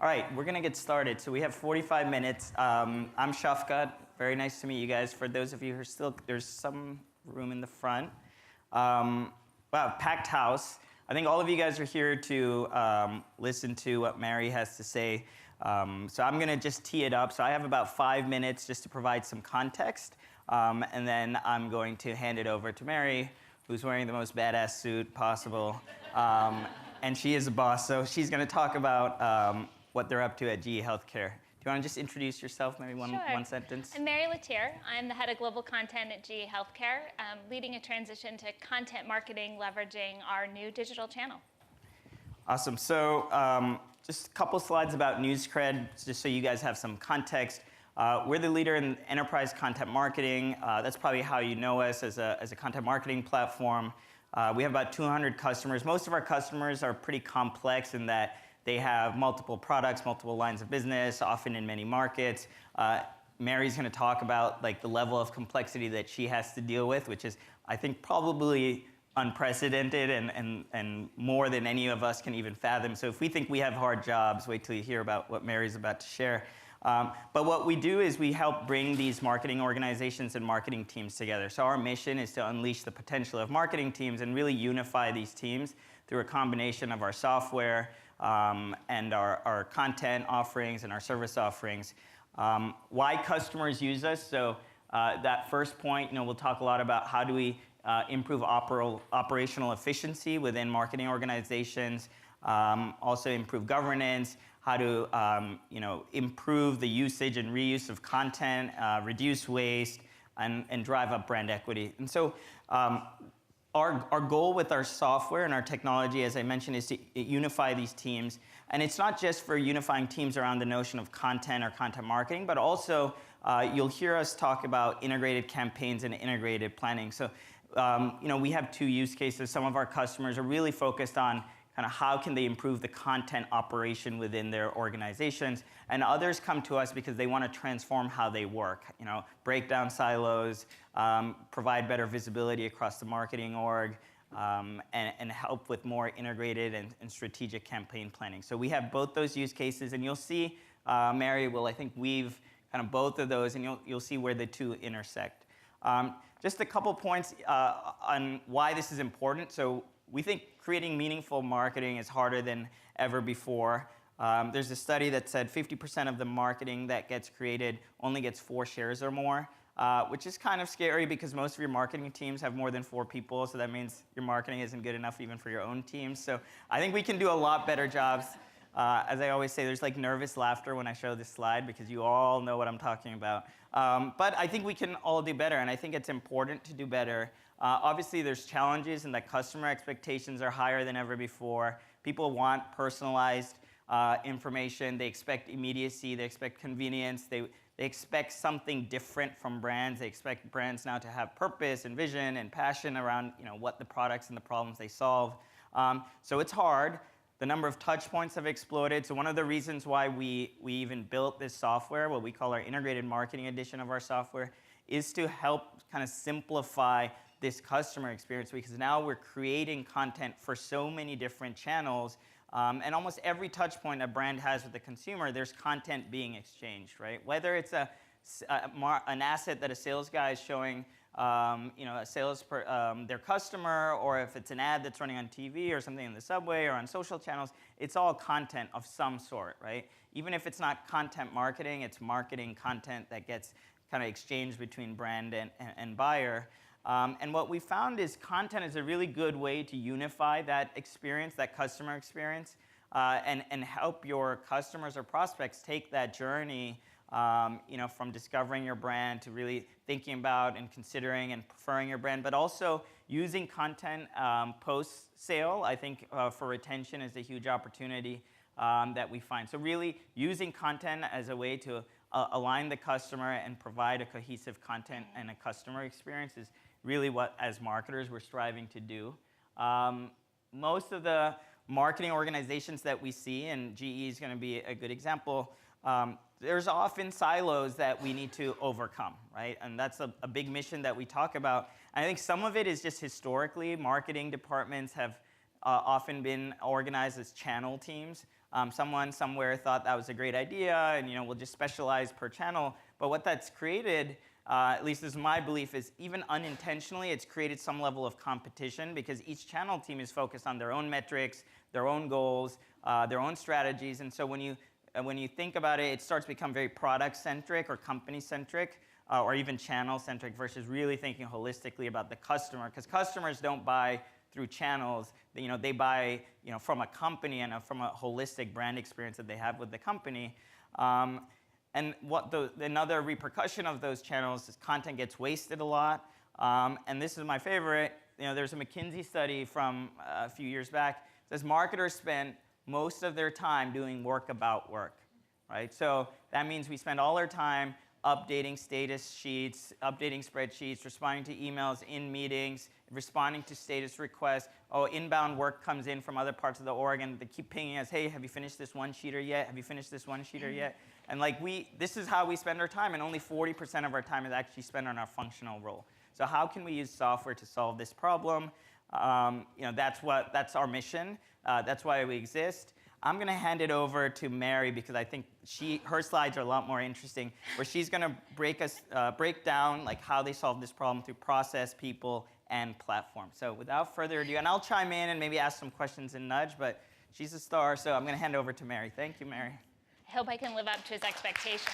All right, we're gonna get started. So we have 45 minutes. I'm Shafkat. Very nice to meet you guys. For those of you who are still, there's some room in the front. Wow, packed house. I think all of you guys are here to listen to what Mary has to say. So I'm gonna just tee it up. So I have about 5 minutes just to provide some context. And then I'm going to hand it over to Mary, who's wearing the most badass suit possible. And she is a boss, so she's gonna talk about what they're up to at GE Healthcare. Do you want to just introduce yourself, maybe one sentence? I'm Mary Latier. I'm the head of global content at GE Healthcare, leading a transition to content marketing, leveraging our new digital channel. Awesome. So just a couple slides about NewsCred, just so you guys have some context. We're the leader in enterprise content marketing. That's probably how you know us as a content marketing platform. We have about 200 customers. Most of our customers are pretty complex in that they have multiple products, multiple lines of business, often in many markets. Mary's going to talk about like the level of complexity that she has to deal with, which is, I think, probably unprecedented and more than any of us can even fathom. So if we think we have hard jobs, wait till you hear about what Mary's about to share. But what we do is we help bring these marketing organizations and marketing teams together. So our mission is to unleash the potential of marketing teams and really unify these teams through a combination of our software and our content offerings and our service offerings. Why customers use us? So that first point, we'll talk a lot about how do we improve operational efficiency within marketing organizations, also improve governance, how to improve the usage and reuse of content, reduce waste, and drive up brand equity. And so our goal with our software and our technology, as I mentioned, is to unify these teams. And it's not just for unifying teams around the notion of content or content marketing, but also you'll hear us talk about integrated campaigns and integrated planning. So we have two use cases. Some of our customers are really focused on kind of how can they improve the content operation within their organizations, and others come to us because they want to transform how they work, break down silos, provide better visibility across the marketing org, and help with more integrated and strategic campaign planning. So we have both those use cases, and you'll see Mary will, I think, weave kind of both of those, and you'll see where the two intersect. Just a couple points on why this is important. So we think creating meaningful marketing is harder than ever before. There's a study that said 50% of the marketing that gets created only gets 4 shares or more, which is kind of scary because most of your marketing teams have more than 4 people, so that means your marketing isn't good enough even for your own team. So I think we can do a lot better jobs. As I always say, there's like nervous laughter when I show this slide because you all know what I'm talking about. But I think we can all do better, and I think it's important to do better. Obviously, there's challenges in that customer expectations are higher than ever before. People want personalized information. They expect immediacy. They expect convenience. They expect something different from brands. They expect brands now to have purpose and vision and passion around what the products and the problems they solve. So it's hard. The number of touch points have exploded. So one of the reasons why we even built this software, what we call our integrated marketing edition of our software, is to help kind of simplify this customer experience, because now we're creating content for so many different channels, and almost every touch point a brand has with the consumer, there's content being exchanged, right? Whether it's an asset that a sales guy is showing their customer, or if it's an ad that's running on TV or something in the subway or on social channels, it's all content of some sort, right? Even if it's not content marketing, it's marketing content that gets kind of exchanged between brand and buyer. And what we found is content is a really good way to unify that experience, that customer experience, and help your customers or prospects take that journey from discovering your brand to really thinking about and considering and preferring your brand, but also using content post-sale, I think, for retention is a huge opportunity that we find. So really using content as a way to align the customer and provide a cohesive content and a customer experience is really what, as marketers, we're striving to do. Most of the marketing organizations that we see, and GE is going to be a good example, there's often silos that we need to overcome, right? And that's a big mission that we talk about. And I think some of it is just historically, marketing departments have often been organized as channel teams. Someone somewhere thought that was a great idea, and we'll just specialize per channel. But what that's created, at least this is my belief, is even unintentionally, it's created some level of competition because each channel team is focused on their own metrics, their own goals, their own strategies. And so when you think about it, it starts to become very product-centric or company-centric, or even channel-centric versus really thinking holistically about the customer. Because customers don't buy through channels, they buy from a company and from a holistic brand experience that they have with the company. And another repercussion of those channels is content gets wasted a lot. And this is my favorite. There's a McKinsey study from a few years back. It says marketers spend most of their time doing work about work, right? So that means we spend all our time updating status sheets, updating spreadsheets, responding to emails in meetings, responding to status requests. Oh, inbound work comes in from other parts of the org, and they keep pinging us, hey, have you finished this one-sheeter yet? Have you finished this one-sheeter yet? And this is how we spend our time, and only 40% of our time is actually spent on our functional role. So how can we use software to solve this problem? That's our mission. That's why we exist. I'm going to hand it over to Mary because I think her slides are a lot more interesting, where she's going to break down how they solve this problem through process, people, and platform. So without further ado, and I'll chime in and maybe ask some questions and nudge, but she's a star, so I'm going to hand over to Mary. Thank you, Mary. I hope I can live up to his expectations.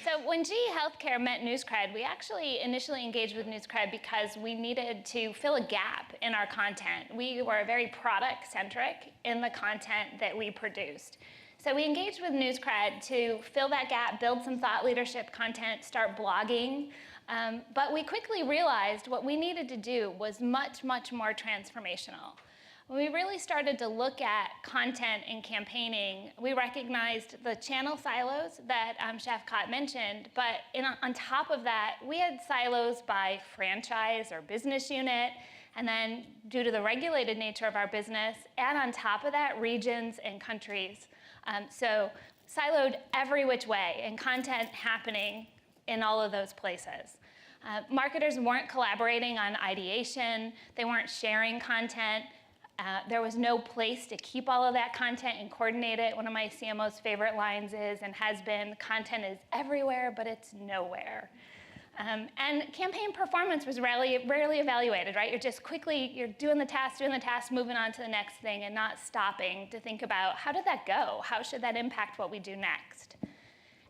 So when GE Healthcare met NewsCred, we actually initially engaged with NewsCred because we needed to fill a gap in our content. We were very product-centric in the content that we produced. So we engaged with NewsCred to fill that gap, build some thought leadership content, start blogging. But we quickly realized what we needed to do was much, much more transformational. When we really started to look at content and campaigning, we recognized the channel silos that Shafqat mentioned, but on top of that, we had silos by franchise or business unit, and then due to the regulated nature of our business, and on top of that, regions and countries. So siloed every which way, and content happening in all of those places. Marketers weren't collaborating on ideation, they weren't sharing content. There was no place to keep all of that content and coordinate it. One of my CMO's favorite lines is, and has been, content is everywhere, but it's nowhere. And campaign performance was rarely evaluated, right? You're doing the task, moving on to the next thing, and not stopping to think about, how did that go? How should that impact what we do next?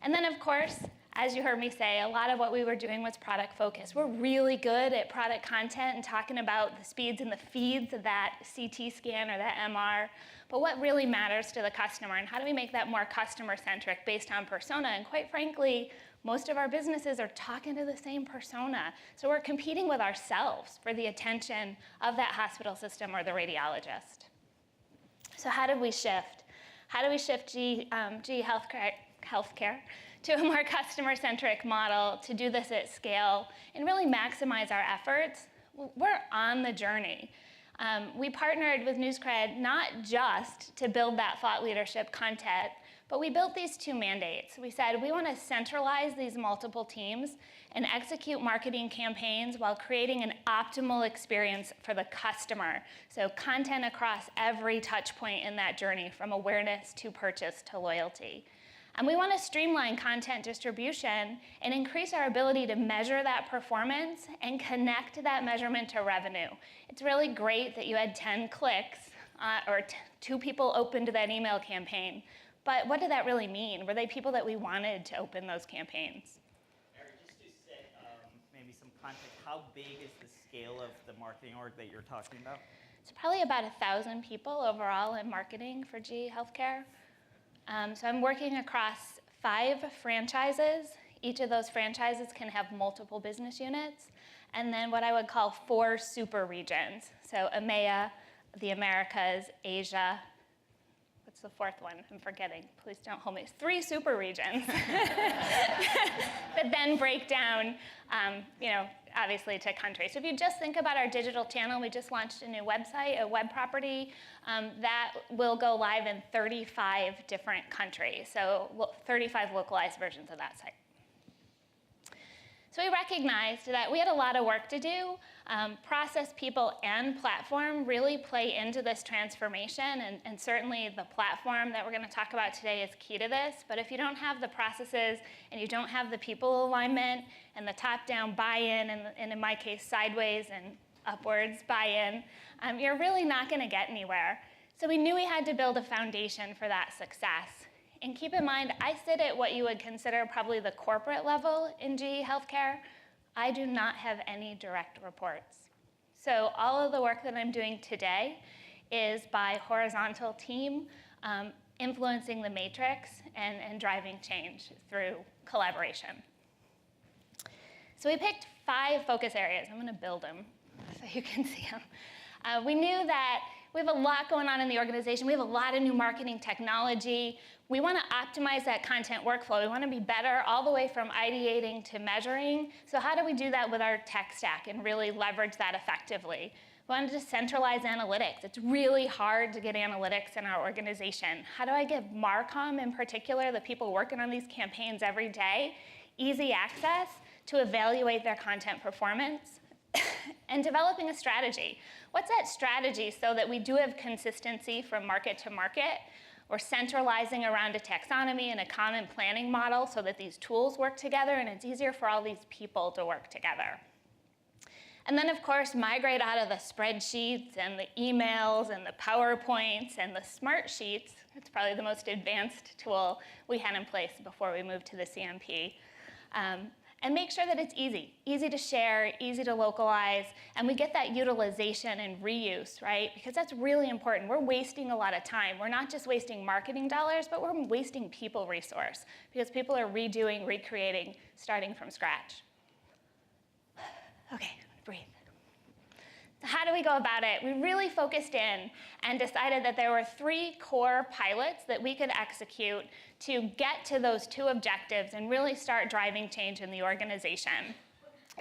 And then, of course, as you heard me say, a lot of what we were doing was product focused. We're really good at product content and talking about the speeds and the feeds of that CT scan or that MR, but what really matters to the customer, and how do we make that more customer-centric based on persona? And quite frankly, most of our businesses are talking to the same persona, so we're competing with ourselves for the attention of that hospital system or the radiologist. So how did we shift? How do we shift GE Healthcare to a more customer-centric model to do this at scale and really maximize our efforts? We're on the journey. We partnered with NewsCred not just to build that thought leadership content, but we built these two mandates. We said we want to centralize these multiple teams and execute marketing campaigns while creating an optimal experience for the customer. So content across every touch point in that journey, from awareness to purchase to loyalty. And we want to streamline content distribution and increase our ability to measure that performance and connect that measurement to revenue. It's really great that you had 10 clicks or 2 people opened to that email campaign, but what did that really mean? Were they people that we wanted to open those campaigns? Eric, just to set maybe some context, how big is the scale of the marketing org that you're talking about? It's probably about 1,000 people overall in marketing for GE Healthcare. So I'm working across 5 franchises. Each of those franchises can have multiple business units, and then what I would call 4 super regions. So EMEA, the Americas, Asia. What's the 4th one? I'm forgetting. Please don't hold me. 3 super regions that then break down, obviously to countries. So if you just think about our digital channel, we just launched a new website, a web property that will go live in 35 different countries. So 35 localized versions of that site. So we recognized that we had a lot of work to do. Process, people, and platform really play into this transformation, and certainly the platform that we're going to talk about today is key to this. But if you don't have the processes and you don't have the people alignment and the top-down buy-in, and in my case, sideways and upwards buy-in, you're really not going to get anywhere. So we knew we had to build a foundation for that success. And keep in mind, I sit at what you would consider probably the corporate level in GE Healthcare. I do not have any direct reports. So all of the work that I'm doing today is by horizontal team, influencing the matrix and driving change through collaboration. So we picked 5 focus areas. I'm going to build them so you can see them. We knew that we have a lot going on in the organization. We have a lot of new marketing technology. We want to optimize that content workflow. We want to be better all the way from ideating to measuring. So how do we do that with our tech stack and really leverage that effectively? We wanted to centralize analytics. It's really hard to get analytics in our organization. How do I give Marcom in particular, the people working on these campaigns every day, easy access to evaluate their content performance? And developing a strategy. What's that strategy so that we do have consistency from market to market? We're centralizing around a taxonomy and a common planning model so that these tools work together and it's easier for all these people to work together. And then, of course, migrate out of the spreadsheets and the emails and the PowerPoints and the smart sheets. It's probably the most advanced tool we had in place before we moved to the CMP. And make sure that it's easy to share, easy to localize, and we get that utilization and reuse, right? Because that's really important. We're wasting a lot of time. We're not just wasting marketing dollars, but we're wasting people resource because people are redoing, recreating, starting from scratch. Okay, breathe. So how do we go about it? We really focused in and decided that there were 3 core pilots that we could execute to get to those 2 objectives and really start driving change in the organization.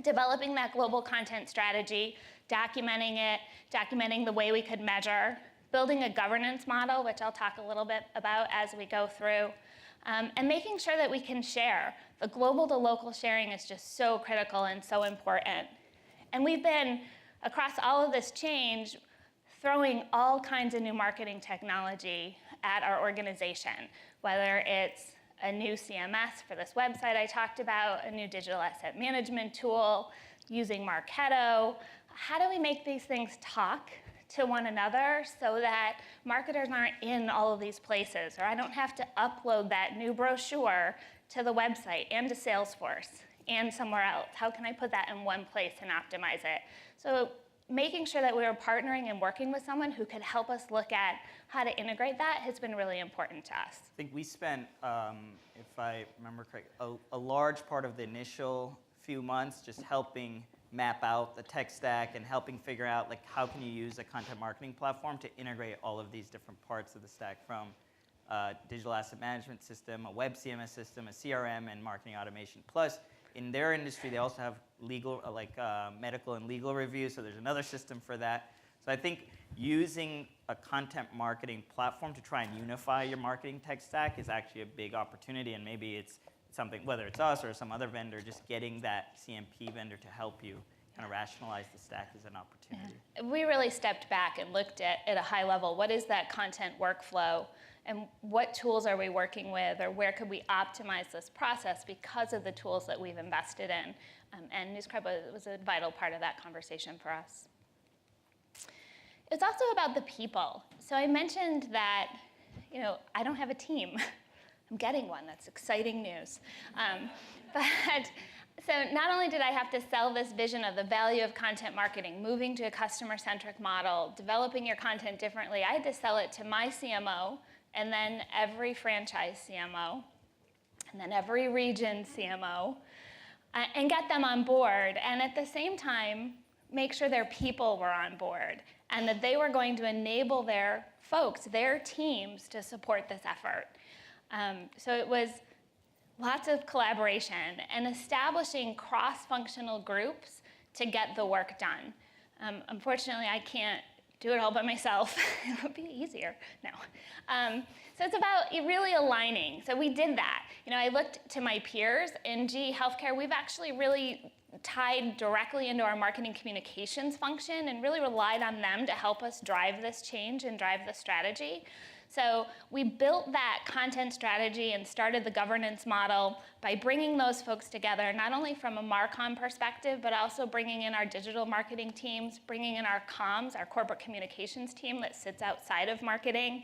Developing that global content strategy, documenting it, documenting the way we could measure, building a governance model, which I'll talk a little bit about as we go through, and making sure that we can share. The global to local sharing is just so critical and so important. And we've been, across all of this change, throwing all kinds of new marketing technology at our organization, whether it's a new CMS for this website I talked about, a new digital asset management tool, using Marketo. How do we make these things talk to one another so that marketers aren't in all of these places, or I don't have to upload that new brochure to the website and to Salesforce and somewhere else? How can I put that in one place and optimize it? So making sure that we were partnering and working with someone who could help us look at how to integrate that has been really important to us. I think we spent, if I remember correctly, a large part of the initial few months just helping map out the tech stack and helping figure out like how can you use a content marketing platform to integrate all of these different parts of the stack, from digital asset management system, a web CMS system, a CRM, and marketing automation. Plus, in their industry, they also have legal, medical and legal reviews, so there's another system for that. So I think using a content marketing platform to try and unify your marketing tech stack is actually a big opportunity, and maybe it's something, whether it's us or some other vendor, just getting that CMP vendor to help you kind of rationalize the stack is an opportunity. Yeah. We really stepped back and looked at a high level, what is that content workflow? And what tools are we working with, or where could we optimize this process because of the tools that we've invested in? And NewsCred was a vital part of that conversation for us. It's also about the people. So I mentioned that, I don't have a team. I'm getting one. That's exciting news. So not only did I have to sell this vision of the value of content marketing, moving to a customer-centric model, developing your content differently, I had to sell it to my CMO, and then every franchise CMO, and then every region CMO, and get them on board. And at the same time, make sure their people were on board and that they were going to enable their folks, their teams, to support this effort. So it was lots of collaboration and establishing cross-functional groups to get the work done. Unfortunately, I can't do it all by myself. It would be easier. No. So it's about really aligning. So we did that. I looked to my peers in GE Healthcare. We've actually really tied directly into our marketing communications function and really relied on them to help us drive this change and drive the strategy. So we built that content strategy and started the governance model by bringing those folks together, not only from a MarCom perspective, but also bringing in our digital marketing teams, bringing in our comms, our corporate communications team that sits outside of marketing,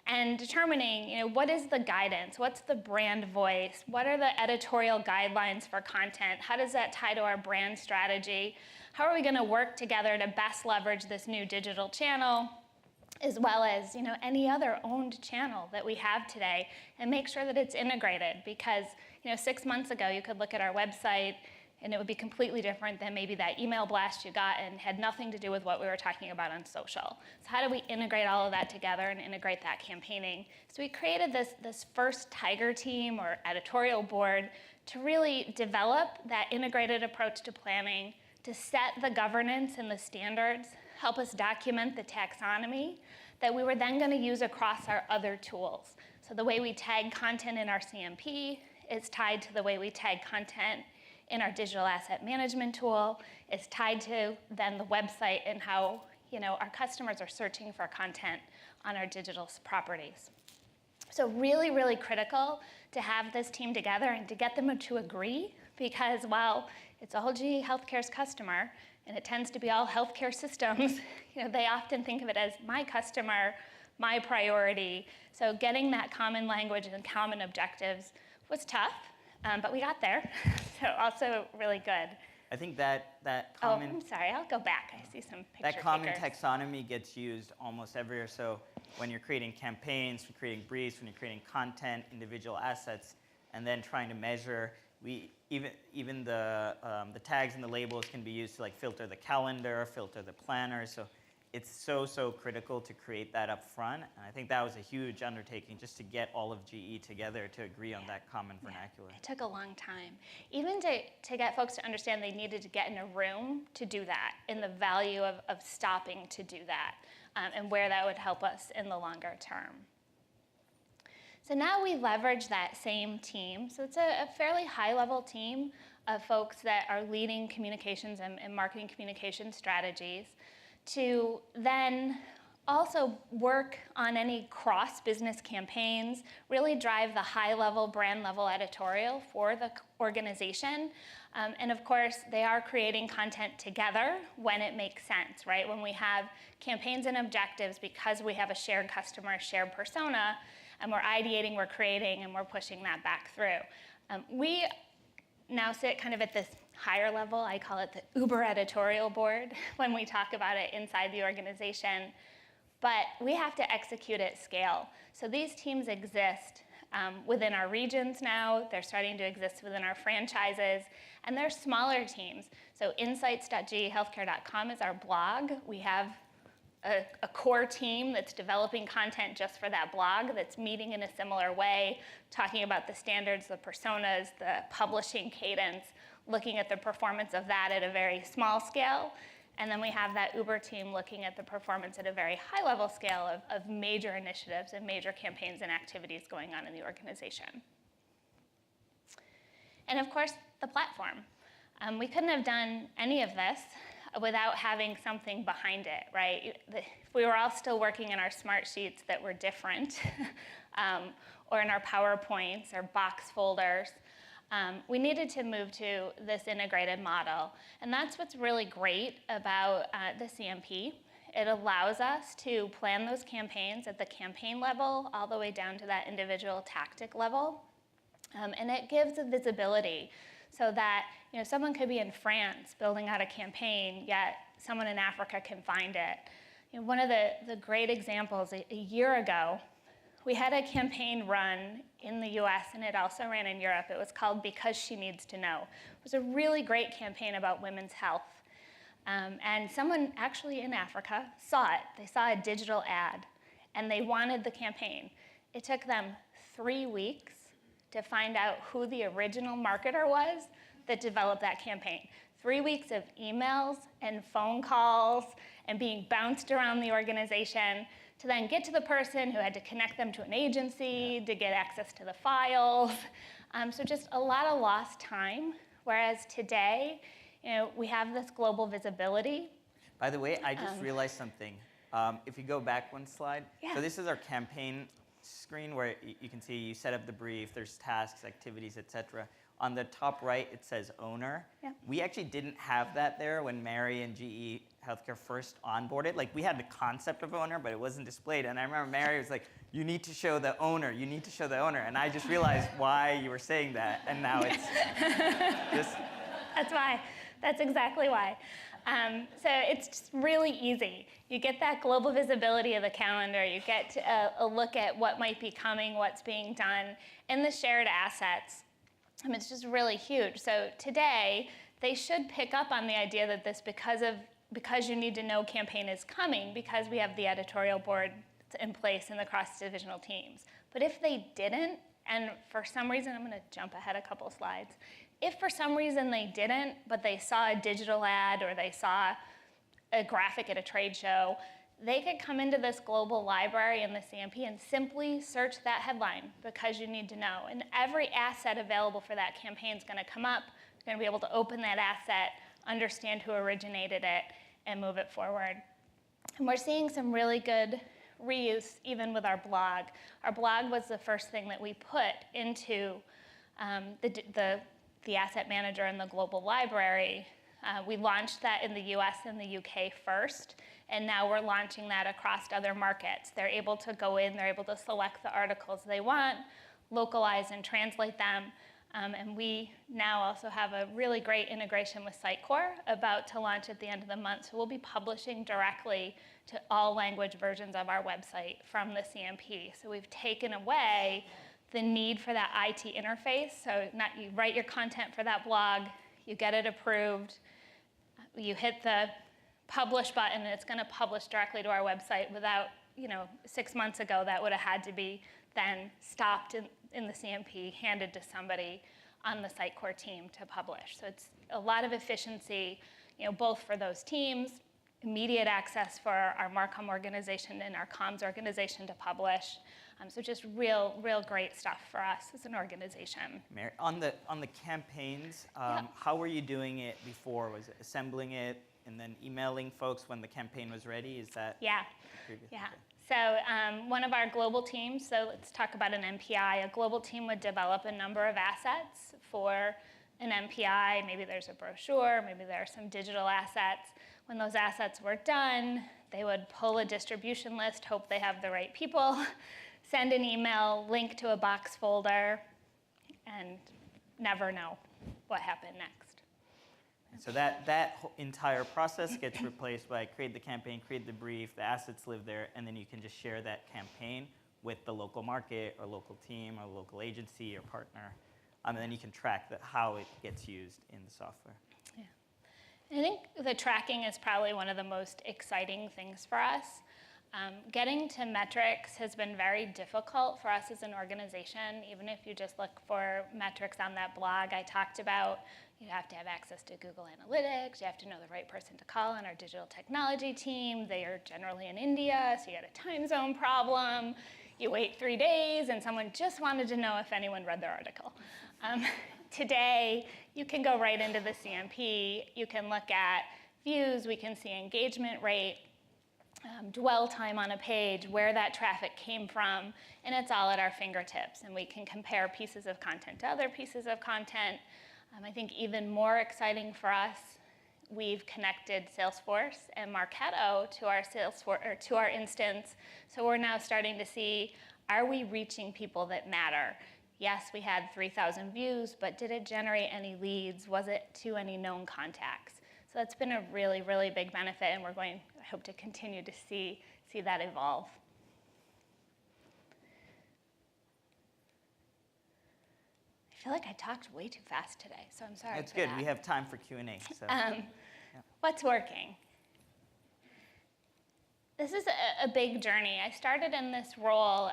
and determining, what is the guidance? What's the brand voice? What are the editorial guidelines for content? How does that tie to our brand strategy? How are we going to work together to best leverage this new digital channel, as well as any other owned channel that we have today, and make sure that it's integrated? Because 6 months ago, you could look at our website and it would be completely different than maybe that email blast you got and had nothing to do with what we were talking about on social. So how do we integrate all of that together and integrate that campaigning? So we created this first Tiger team or editorial board to really develop that integrated approach to planning, to set the governance and the standards, help us document the taxonomy that we were then going to use across our other tools. So the way we tag content in our CMP is tied to the way we tag content in our digital asset management tool. It's tied to then the website and how our customers are searching for content on our digital properties. So really, really critical to have this team together and to get them to agree, because while it's all GE Healthcare's customer, and it tends to be all healthcare systems, they often think of it as my customer, my priority. So getting that common language and common objectives was tough, but we got there. So also really good. I think that common... Oh, I'm sorry, I'll go back. I see some picture That common takers. taxonomy gets used almost everywhere. So when you're creating campaigns, when you're creating briefs, when you're creating content, individual assets, and then trying to measure, even the tags and the labels can be used to filter the calendar, filter the planner. So it's so critical to create that up front. And I think that was a huge undertaking just to get all of GE together to agree on that common vernacular. It took a long time. Even to get folks to understand they needed to get in a room to do that, and the value of stopping to do that, and where that would help us in the longer term. So now we leverage that same team. So it's a fairly high-level team of folks that are leading communications and marketing communication strategies to then also work on any cross-business campaigns, really drive the high-level, brand-level editorial for the organization. And of course, they are creating content together when it makes sense, right? When we have campaigns and objectives because we have a shared customer, shared persona, and we're ideating, we're creating, and we're pushing that back through. We now sit kind of at this higher level. I call it the Uber editorial board when we talk about it inside the organization. But we have to execute at scale. So these teams exist within our regions now. They're starting to exist within our franchises. And they're smaller teams. So insights.gehealthcare.com is our blog. We have a core team that's developing content just for that blog, that's meeting in a similar way, talking about the standards, the personas, the publishing cadence, looking at the performance of that at a very small scale. And then we have that Uber team looking at the performance at a very high level scale of major initiatives and major campaigns and activities going on in the organization. And of course, the platform. We couldn't have done any of this without having something behind it, right? If we were all still working in our smart sheets that were different, or in our PowerPoints or box folders, we needed to move to this integrated model. And that's what's really great about the CMP. It allows us to plan those campaigns at the campaign level all the way down to that individual tactic level. And it gives a visibility so that someone could be in France building out a campaign, yet someone in Africa can find it. One of the great examples, a year ago, we had a campaign run in the US and it also ran in Europe. It was called Because She Needs to Know. It was a really great campaign about women's health. And someone actually in Africa saw it. They saw a digital ad and they wanted the campaign. It took them 3 weeks to find out who the original marketer was that developed that campaign. 3 weeks of emails and phone calls and being bounced around the organization to then get to the person who had to connect them to an agency to get access to the files. So just a lot of lost time. Whereas today, we have this global visibility. By the way, I just realized something. If you go back one slide, Yeah. so this is our campaign screen where you can see you set up the brief, there's tasks, activities, etc. On the top right, it says owner. Yeah. We actually didn't have that there when Mary and GE Healthcare first onboarded. Like, we had the concept of owner, but it wasn't displayed. And I remember Mary was like, you need to show the owner, you need to show the owner. And I just realized why you were saying that, and now it's just... That's why. That's exactly why. So it's just really easy. You get that global visibility of the calendar. You get a look at what might be coming, what's being done, and the shared assets. It's just really huge. So today, they should pick up on the idea that this, because you need to know campaign is coming, because we have the editorial board in place in the cross-divisional teams. But if they didn't, and for some reason, I'm going to jump ahead a couple slides. If for some reason they didn't, but they saw a digital ad or they saw a graphic at a trade show, they could come into this global library in the CMP and simply search that headline, because you need to know. And every asset available for that campaign is going to come up. You're going to be able to open that asset, understand who originated it, and move it forward. And we're seeing some really good reuse even with our blog. Our blog was the first thing that we put into the asset manager in the global library. We launched that in the US and the UK first, and now we're launching that across other markets. They're able to go in, they're able to select the articles they want, localize and translate them, and we now also have a really great integration with Sitecore about to launch at the end of the month. So we'll be publishing directly to all language versions of our website from the CMP. So we've taken away the need for that IT interface. So you write your content for that blog, you get it approved, you hit the publish button, and it's going to publish directly to our website without, 6 months ago, that would have had to be then stopped in the CMP, handed to somebody on the Sitecore team to publish. So it's a lot of efficiency, both for those teams, immediate access for our Marcom organization and our comms organization to publish. So just real great stuff for us as an organization. Mary, on the campaigns, how were you doing it before? Was it assembling it and then emailing folks when the campaign was ready? Is that previous? Yeah. Okay. So one of our global teams, so let's talk about an MPI. A global team would develop a number of assets for an MPI. Maybe there's a brochure, maybe there are some digital assets. When those assets were done, they would pull a distribution list, hope they have the right people, send an email, link to a box folder, and never know what happened next. And so that whole entire process gets replaced by create the campaign, create the brief, the assets live there, and then you can just share that campaign with the local market or local team or local agency or partner. And then you can track how it gets used in the software. Yeah. I think the tracking is probably one of the most exciting things for us. Getting to metrics has been very difficult for us as an organization. Even if you just look for metrics on that blog I talked about, you have to have access to Google Analytics, you have to know the right person to call on our digital technology team. They are generally in India, so you got a time zone problem. You wait 3 days, and someone just wanted to know if anyone read their article. Today, you can go right into the CMP. You can look at views. We can see engagement rate, dwell time on a page, where that traffic came from, and it's all at our fingertips. And we can compare pieces of content to other pieces of content. I think even more exciting for us, we've connected Salesforce and Marketo to our Salesforce or to our instance. So we're now starting to see, are we reaching people that matter? Yes, we had 3,000 views, but did it generate any leads? Was it to any known contacts? So that's been a really, really big benefit, and I hope to continue to see that evolve. I feel like I talked way too fast today, so I'm sorry. That's good. That. We have time for Q&A. So. What's working? This is a big journey. I started in this role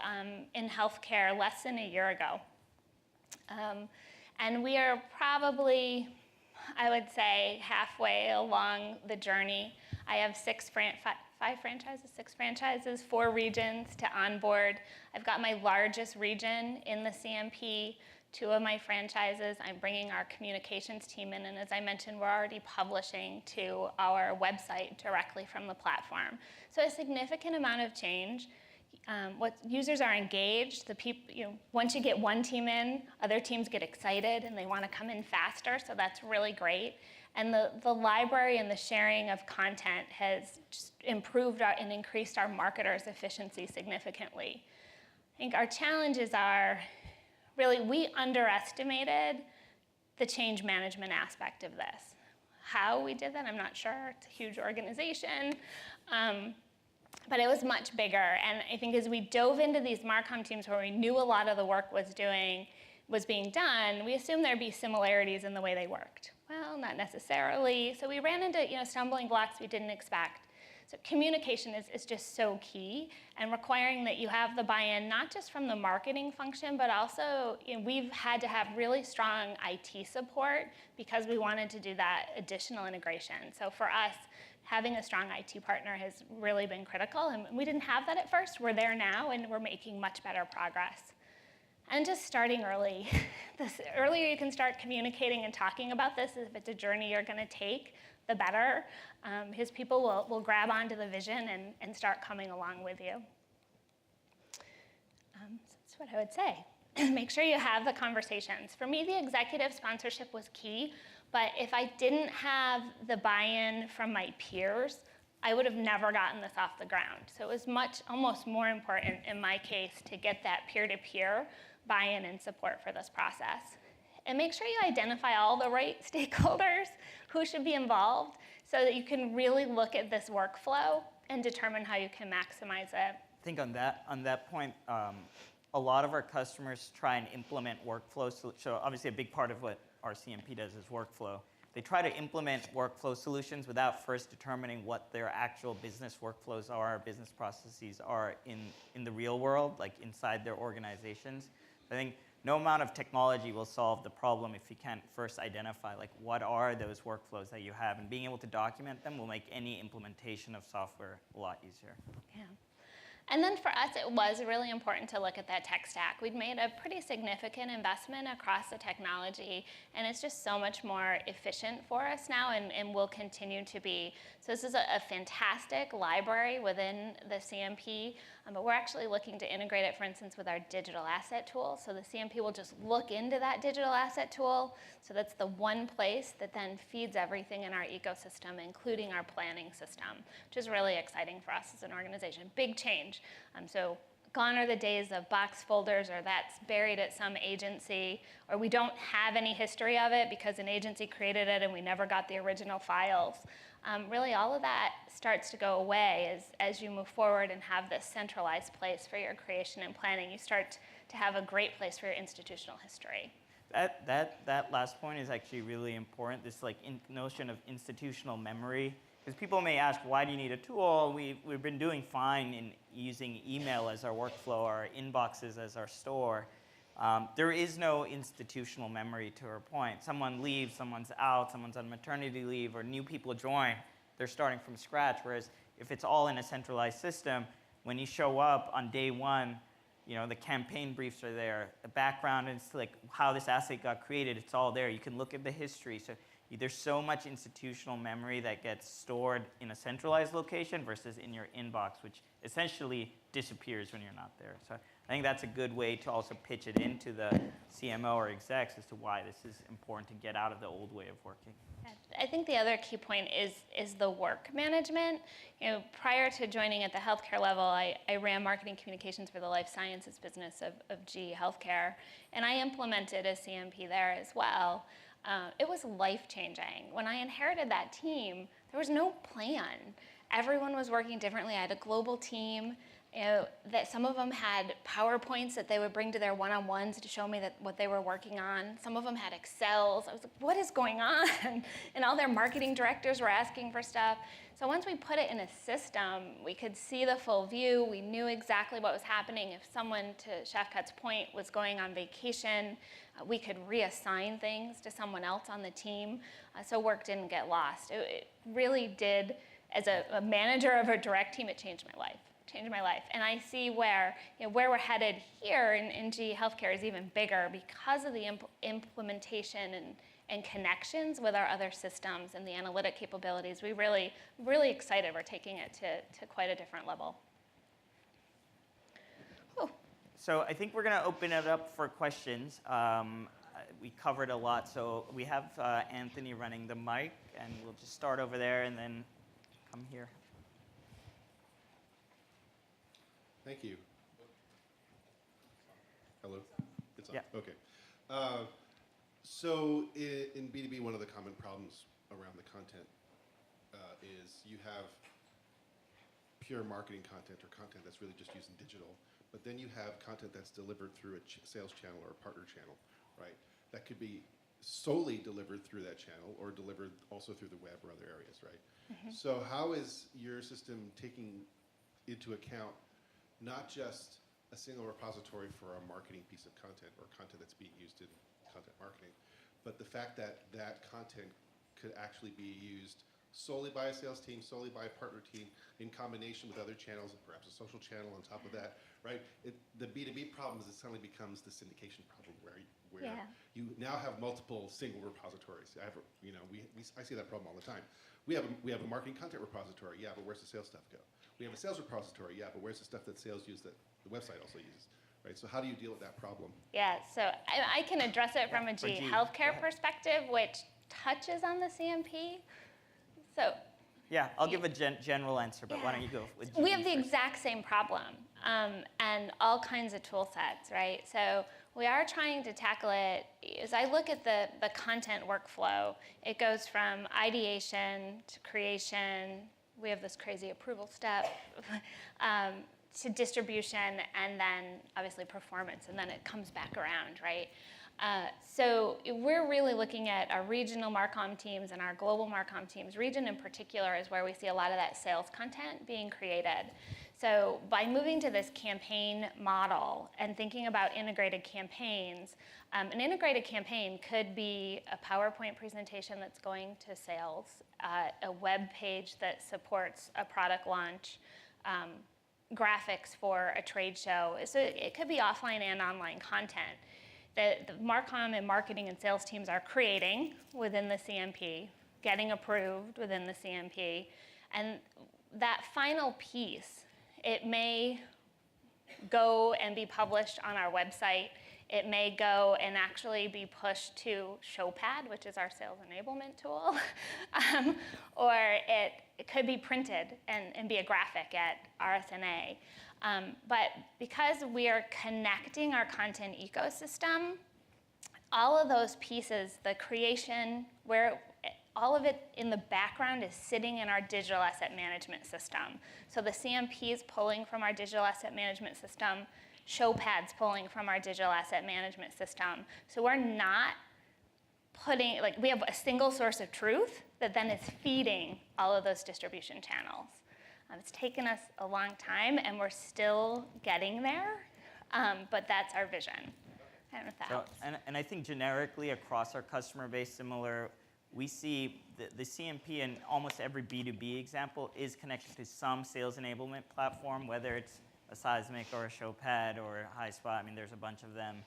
in healthcare less than a year ago. And we are probably I would say halfway along the journey. I have 6 franchises, 4 regions to onboard. I've got my largest region in the CMP, 2 of my franchises. I'm bringing our communications team in, and as I mentioned, we're already publishing to our website directly from the platform. So a significant amount of change. What users are engaged, the people, once you get one team in, other teams get excited and they want to come in faster, so that's really great. And the library and the sharing of content has just improved and increased our marketers' efficiency significantly. I think our challenges are, really, we underestimated the change management aspect of this. How we did that, I'm not sure. It's a huge organization. But it was much bigger, and I think as we dove into these Marcom teams where we knew a lot of the work was being done, we assumed there'd be similarities in the way they worked. Well, not necessarily. So we ran into stumbling blocks we didn't expect. So communication is just so key, and requiring that you have the buy-in not just from the marketing function, but also we've had to have really strong IT support because we wanted to do that additional integration. So for us, having a strong IT partner has really been critical, and we didn't have that at first. We're there now, and we're making much better progress. And just starting early. The earlier you can start communicating and talking about this, if it's a journey you're going to take, the better. His people will grab onto the vision and start coming along with you. So that's what I would say. Make sure you have the conversations. For me, the executive sponsorship was key. But if I didn't have the buy-in from my peers, I would have never gotten this off the ground. So it was almost more important in my case to get that peer-to-peer buy-in and support for this process. And make sure you identify all the right stakeholders who should be involved so that you can really look at this workflow and determine how you can maximize it. I think on that point, a lot of our customers try and implement workflows. So obviously a big part of what our CMP does is workflow. They try to implement workflow solutions without first determining what their actual business workflows are, business processes are in the real world, like inside their organizations. I think no amount of technology will solve the problem if you can't first identify like what are those workflows that you have, and being able to document them will make any implementation of software a lot easier. Yeah. And then for us, it was really important to look at that tech stack. We'd made a pretty significant investment across the technology, and it's just so much more efficient for us now and will continue to be. So this is a fantastic library within the CMP, but we're actually looking to integrate it, for instance, with our digital asset tool. So the CMP will just look into that digital asset tool. So that's the one place that then feeds everything in our ecosystem, including our planning system, which is really exciting for us as an organization. Big change. So gone are the days of box folders, or that's buried at some agency, or we don't have any history of it because an agency created it and we never got the original files. Really all of that starts to go away as you move forward and have this centralized place for your creation and planning. You start to have a great place for your institutional history. That last point is actually really important, this notion of institutional memory. Because people may ask, why do you need a tool? We've been doing fine in using email as our workflow, our inboxes as our store. There is no institutional memory, to her point. Someone leaves, someone's out, someone's on maternity leave, or new people join. They're starting from scratch, whereas if it's all in a centralized system, when you show up on day one, the campaign briefs are there, the background, and it's like how this asset got created, it's all there. You can look at the history. So there's so much institutional memory that gets stored in a centralized location versus in your inbox, which essentially disappears when you're not there. So I think that's a good way to also pitch it into the CMO or execs as to why this is important to get out of the old way of working. I think the other key point is the work management. Prior to joining at the healthcare level, I ran marketing communications for the life sciences business of GE Healthcare, and I implemented a CMP there as well. It was life-changing. When I inherited that team, there was no plan. Everyone was working differently. I had a global team, That some of them had PowerPoints that they would bring to their one-on-ones to show me what they were working on. Some of them had Excels. I was like, what is going on? And all their marketing directors were asking for stuff. So once we put it in a system, we could see the full view. We knew exactly what was happening. If someone, to Chef Cut's point, was going on vacation, we could reassign things to someone else on the team, so work didn't get lost. It really did, as a manager of a direct team, it changed my life. And I see where we're headed here in GE Healthcare is even bigger because of the implementation and connections with our other systems and the analytic capabilities. We really excited. We're taking it to quite a different level. Whew. So I think we're going to open it up for questions. We covered a lot, so we have Anthony running the mic, and we'll just start over there and then come here. Thank you. Hello? It's on? Yeah. Okay. So in B2B, one of the common problems around the content is you have pure marketing content or content that's really just using digital, but then you have content that's delivered through a sales channel or a partner channel, right? That could be solely delivered through that channel or delivered also through the web or other areas, right? Mm-hmm. So how is your system taking into account not just a single repository for a marketing piece of content or content that's being used in content marketing, but the fact that that content could actually be used solely by a sales team, solely by a partner team, in combination with other channels, and perhaps a social channel on top of that, right? The B2B problem is it suddenly becomes the syndication problem where you now have multiple single repositories. I see that problem all the time. We have a marketing content repository, yeah, but where's the sales stuff go? We have a sales repository, yeah, but where's the stuff that sales use that the website also uses, right? So how do you deal with that problem? Yeah, so I can address it from a GE Healthcare perspective, which touches on the CMP. So yeah, I'll give a general answer, but why don't you go with GE We have the first. exact same problem and all kinds of tool sets, right? So we are trying to tackle it. As I look at the content workflow, it goes from ideation to creation. We have this crazy approval step to distribution, and then obviously performance, and then it comes back around, right? So we're really looking at our regional Marcom teams and our global Marcom teams. Region in particular is where we see a lot of that sales content being created. So by moving to this campaign model and thinking about integrated campaigns, an integrated campaign could be a PowerPoint presentation that's going to sales, a web page that supports a product launch, graphics for a trade show. So it could be offline and online content that the Marcom and marketing and sales teams are creating within the CMP, getting approved within the CMP, and that final piece, it may go and be published on our website. It may go and actually be pushed to ShowPad, which is our sales enablement tool, or it could be printed and be a graphic at RSNA. But because we are connecting our content ecosystem, all of those pieces, the creation, where all of it in the background is sitting in our digital asset management system. So the CMP is pulling from our digital asset management system, ShowPad's pulling from our digital asset management system. So we're not putting, we have a single source of truth that then is feeding all of those distribution channels. It's taken us a long time, and we're still getting there, but that's our vision. I don't know if that helps. And I think generically across our customer base, similar, we see the CMP in almost every B2B example is connected to some sales enablement platform, whether it's a Seismic or a ShowPad or a HighSpot. I mean, there's a bunch of them.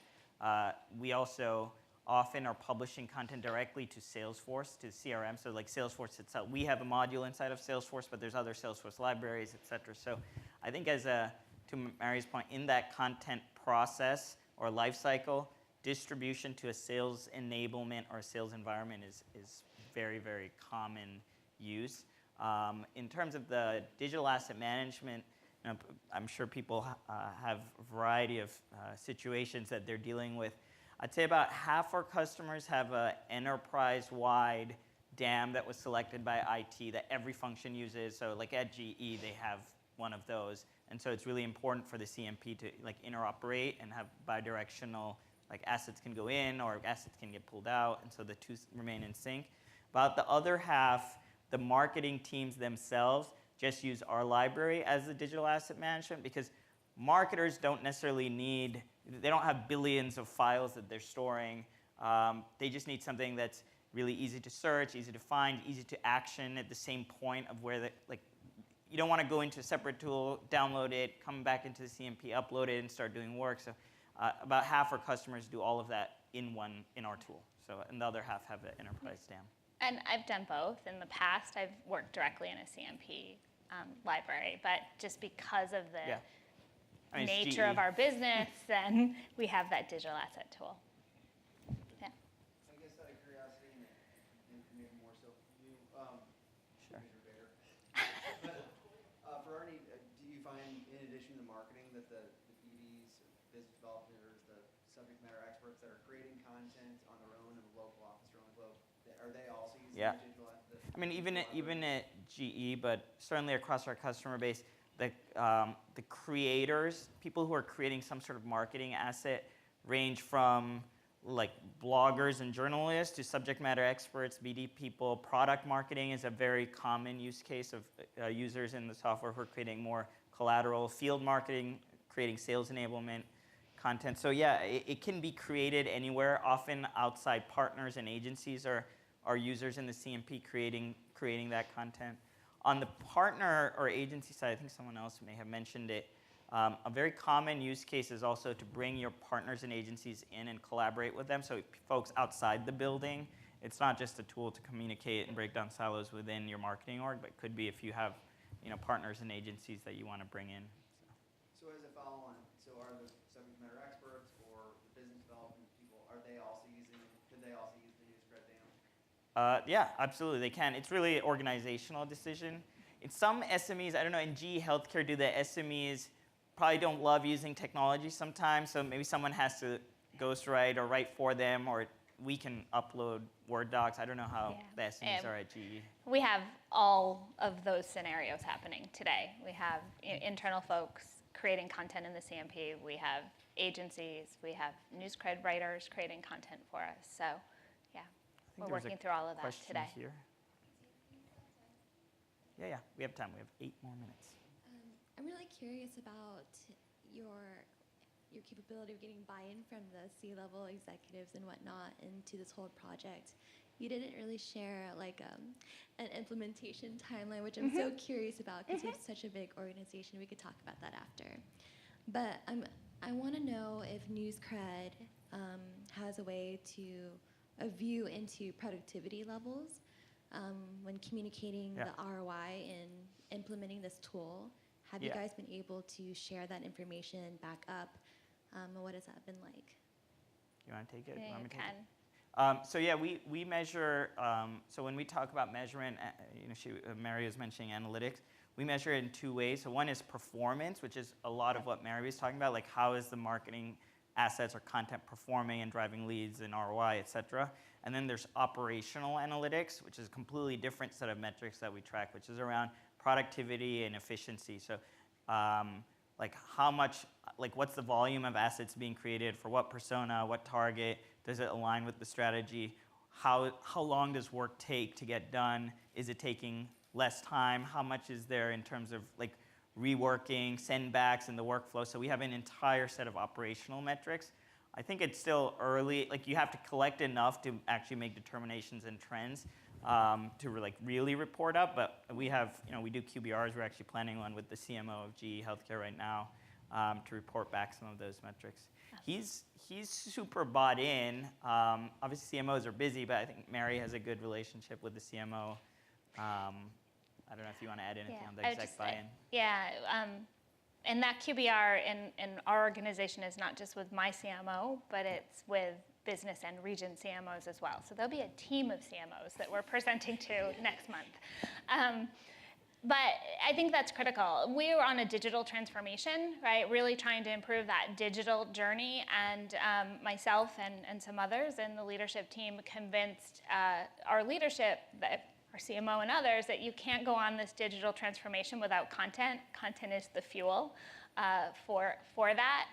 We also often are publishing content directly to Salesforce, to CRM. So like Salesforce itself, we have a module inside of Salesforce, but there's other Salesforce libraries, et cetera. So I think to Mary's point, in that content process or life cycle, distribution to a sales enablement or a sales environment is very, very common use. In terms of the digital asset management, I'm sure people have a variety of situations that they're dealing with. I'd say about half our customers have an enterprise-wide DAM that was selected by IT that every function uses. So like at GE, they have one of those. And so it's really important for the CMP to like interoperate and have bidirectional, like assets can go in or assets can get pulled out, and so the two remain in sync. About the other half, the marketing teams themselves just use our library as the digital asset management, because marketers don't necessarily need, they don't have billions of files that they're storing. They just need something that's really easy to search, easy to find, easy to action at the same point of where like, you don't want to go into a separate tool, download it, come back into the CMP, upload it, and start doing work. So about half our customers do all of that in our tool. So, and the other half have an enterprise DAM. And I've done both. In the past, I've worked directly in a CMP library, but just because of the nature of our business, then we have that digital asset tool. Yeah. I guess out of curiosity, and maybe more so for you, Sure. because you're bigger. But for Arnie, do you find, in addition to marketing, that the BDs, business developers, the subject matter experts that are creating content on their own in a local office around the globe, are they also using the digital asset? I mean, even at GE, but certainly across our customer base, the creators, people who are creating some sort of marketing asset, range from like bloggers and journalists to subject matter experts, BD people. Product marketing is a very common use case of users in the software who are creating more collateral. Field marketing, creating sales enablement content. So yeah, it can be created anywhere. Often outside partners and agencies are users in the CMP creating that content. On the partner or agency side, I think someone else may have mentioned it, a very common use case is also to bring your partners and agencies in and collaborate with them. So folks outside the building, it's not just a tool to communicate and break down silos within your marketing org, but it could be if you have partners and agencies that you want to bring in. So as a follow-on, so are the subject matter experts or the business development people, could they also use the NewsCred DAM? Yeah, absolutely, they can. It's really an organizational decision. In some SMEs, I don't know, in GE Healthcare, do the SMEs probably don't love using technology sometimes, so maybe someone has to ghostwrite or write for them, or we can upload Word docs. I don't know how the SMEs are at GE. We have all of those scenarios happening today. We have internal folks creating content in the CMP. We have agencies. We have NewsCred writers creating content for us. So, yeah, we're working through all of that today. Here. Yeah, we have time. We have 8 more minutes. I'm really curious about your capability of getting buy-in from the C-level executives and whatnot into this whole project. You didn't really share like an implementation timeline, which I'm so curious about because it's such a big organization. We could talk about that after. But I want to know if NewsCred has a way a view into productivity levels when communicating the ROI in implementing this tool. Have you guys been able to share that information back up? What has that been like? You want to take it? Yeah, you can. So yeah, we measure, so when we talk about measurement, Mary was mentioning analytics, we measure it in 2 ways. So one is performance, which is a lot of what Mary was talking about, like how is the marketing assets or content performing and driving leads and ROI, et cetera. And then there's operational analytics, which is a completely different set of metrics that we track, which is around productivity and efficiency. So like how much, like what's the volume of assets being created for what persona, what target, does it align with the strategy? How long does work take to get done? Is it taking less time? How much is there in terms of like reworking, sendbacks, and the workflow? So we have an entire set of operational metrics. I think it's still early. Like you have to collect enough to actually make determinations and trends to like really report up. But we have, we do QBRs. We're actually planning one with the CMO of GE Healthcare right now to report back some of those metrics. He's super bought in. Obviously, CMOs are busy, but I think Mary has a good relationship with the CMO. I don't know if you want to add anything on the exec buy-in. And that QBR in our organization is not just with my CMO, but it's with business and region CMOs as well. So there'll be a team of CMOs that we're presenting to next month. But I think that's critical. We were on a digital transformation, right? Really trying to improve that digital journey. And myself and some others in the leadership team convinced our leadership that our CMO and others, that you can't go on this digital transformation without content. Content is the fuel for that.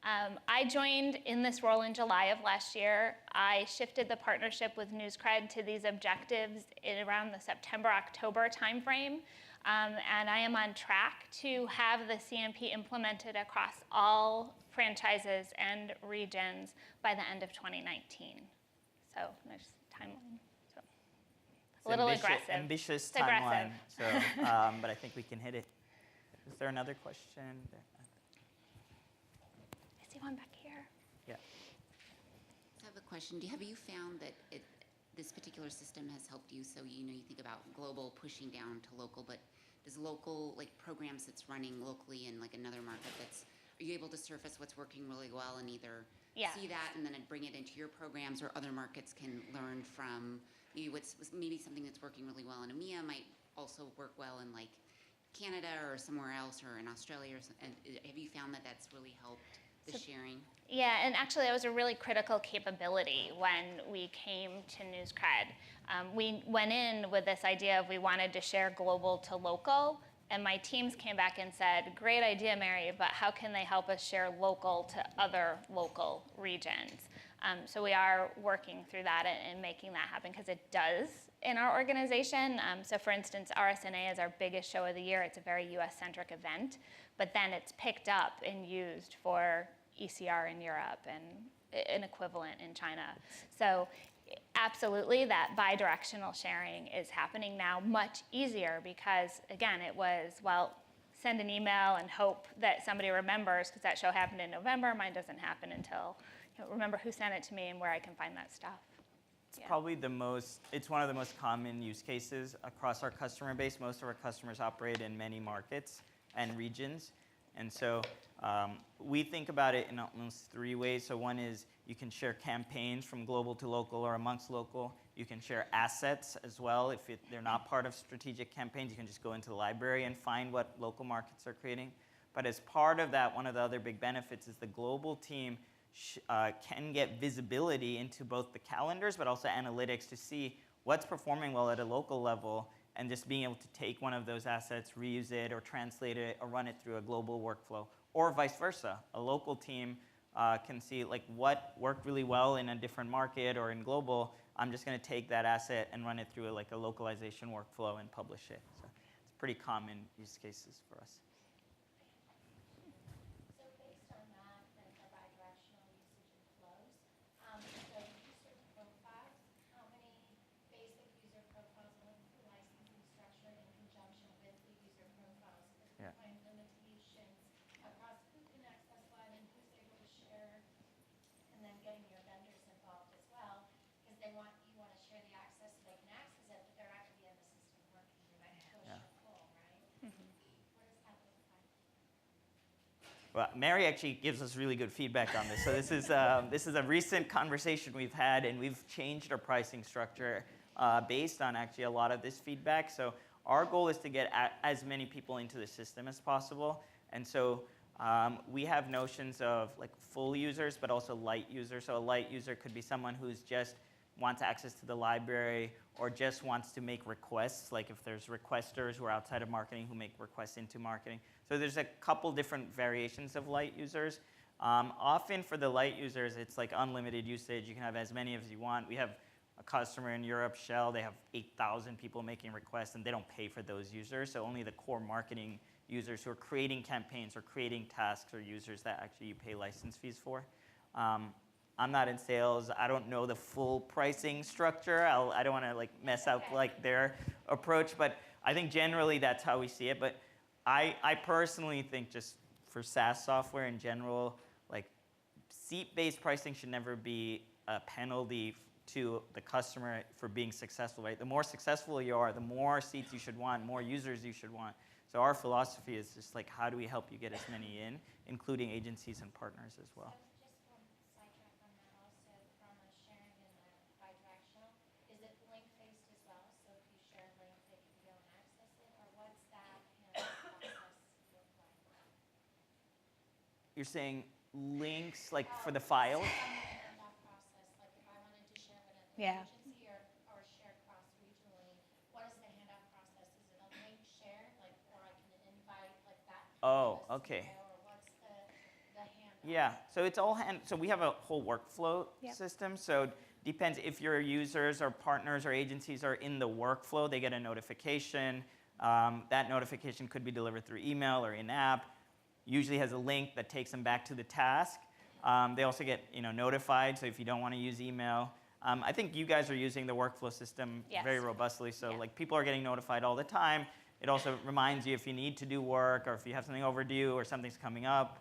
I joined in this role in July of last year. I shifted the partnership with NewsCred to these objectives in around the September-October timeframe. And I am on track to have the CMP implemented across all franchises and regions by the end of 2019. So there's a timeline. So a little aggressive. Ambitious It's timeline. aggressive. So, but I think we can hit it. Is there another question? I see one back here. Yeah. So I have a question. Have you found that this particular system has helped you? So you think about global pushing down to local, but does local programs that's running locally in another market are you able to surface what's working really well and either see that and then bring it into your programs, or other markets can learn from maybe something that's working really well in EMEA might also work well in Canada or somewhere else, or in Australia? And have you found that that's really helped the sharing? Yeah, and actually that was a really critical capability when we came to NewsCred. We went in with this idea of we wanted to share global to local, and my teams came back and said, great idea, Mary, but how can they help us share local to other local regions? So we are working through that and making that happen, because it does in our organization. So for instance, RSNA is our biggest show of the year. It's a very US-centric event, but then it's picked up and used for ECR in Europe and an equivalent in China. So absolutely, that bi-directional sharing is happening now much easier, because again, it was, send an email and hope that somebody remembers, because that show happened in November. Mine doesn't happen until, remember who sent it to me and where I can find that stuff. It's probably it's one of the most common use cases across our customer base. Most of our customers operate in many markets and regions. And so we think about it in almost three ways. So one is you can share campaigns from global to local or amongst local. You can share assets as well. If they're not part of strategic campaigns, you can just go into the library and find what local markets are creating. But as part of that, one of the other big benefits is the global team can get visibility into both the calendars but also analytics to see what's performing well at a local level, and just being able to take one of those assets, reuse it, or translate it, or run it through a global workflow, or vice versa. A local team can see what worked really well in a different market or in global. I'm just going to take that asset and run it through a localization workflow and publish it. So it's pretty common use cases for us. So based on that, then for bidirectional usage and flows, so user profiles, how many basic user profiles and what's the licensing structure in conjunction with the user profiles? Because we find limitations across who can access what and who's able to share, and then getting your vendors involved as well, because you want to share the access so they can access it, but they're actually in the system working. You might push or pull, right? What does that look like? Well, Mary actually gives us really good feedback on this. So this is a recent conversation we've had, and we've changed our pricing structure based on actually a lot of this feedback. So our goal is to get as many people into the system as possible. And so we have notions of full users, but also light users. So a light user could be someone who's just wants access to the library, or just wants to make requests, if there's requesters who are outside of marketing who make requests into marketing. So there's a couple different variations of light users. Often for the light users, it's unlimited usage. You can have as many as you want. We have a customer in Europe, Shell. They have 8,000 people making requests, and they don't pay for those users. So only the core marketing users who are creating campaigns or creating tasks are users that actually you pay license fees for. I'm not in sales. I don't know the full pricing structure. I don't want to mess up their approach, but I think generally that's how we see it. But I personally think, just for SaaS software in general, seat-based pricing should never be a penalty to the customer for being successful, right? The more successful you are, the more seats you should want, more users you should want. So our philosophy is just how do we help you get as many in, including agencies and partners as well. Just one sidetrack on that also, from a sharing in the bidirectional, is it link-based as well? So if you share a link, they can go and access it, or what's that process look like? You're saying links for the files? That process, if I wanted to share with an agency or share cross-regionally, what does Oh, okay. Or what's the handoff? Yeah, so it's all so we have a whole workflow Yep. system. So depends if your users or partners or agencies are in the workflow, they get a notification. That notification could be delivered through email or in-app. Usually has a link that takes them back to the task. They also get notified. So if you don't want to use email, I think you guys are using the workflow system Yes. very robustly. So Yeah. like people are getting notified all the time. It also reminds you if you need to do work or if you have something overdue or something's coming up.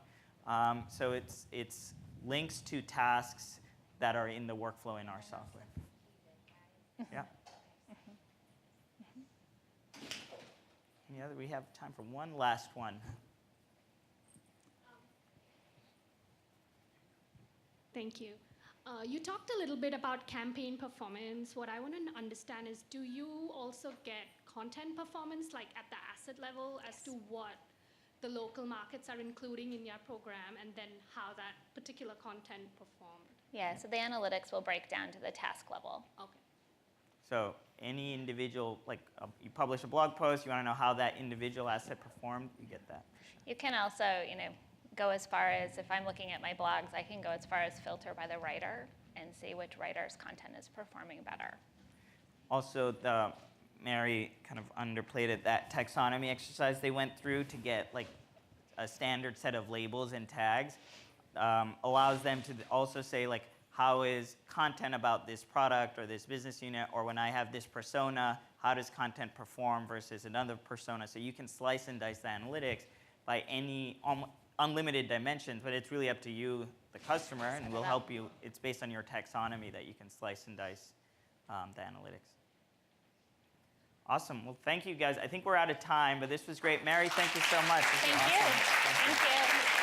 So it's links to tasks that are in the workflow in our software. Yeah. Any other? We have time for one last one. Thank you. You talked a little bit about campaign performance. What I want to understand is, do you also get content performance, like at the asset level, as to what the local markets are including in your program, and then how that particular content performed? Yeah, so the analytics will break down to the task level. Okay. So any individual, like you publish a blog post, you want to know how that individual asset performed, you get that. You can also, go as far as, if I'm looking at my blogs, I can go as far as filter by the writer and see which writer's content is performing better. Also, Mary kind of underplayed it, that taxonomy exercise they went through to get like a standard set of labels and tags allows them to also say like, how is content about this product or this business unit, or when I have this persona, how does content perform versus another persona? So you can slice and dice the analytics by any unlimited dimensions, but it's really up to you, the customer, and we'll help you. It's based on your taxonomy that you can slice and dice the analytics. Awesome. Well, thank you guys. I think we're out of time, but this was great. Mary, thank you so much. This was Thank you. awesome. Thank you.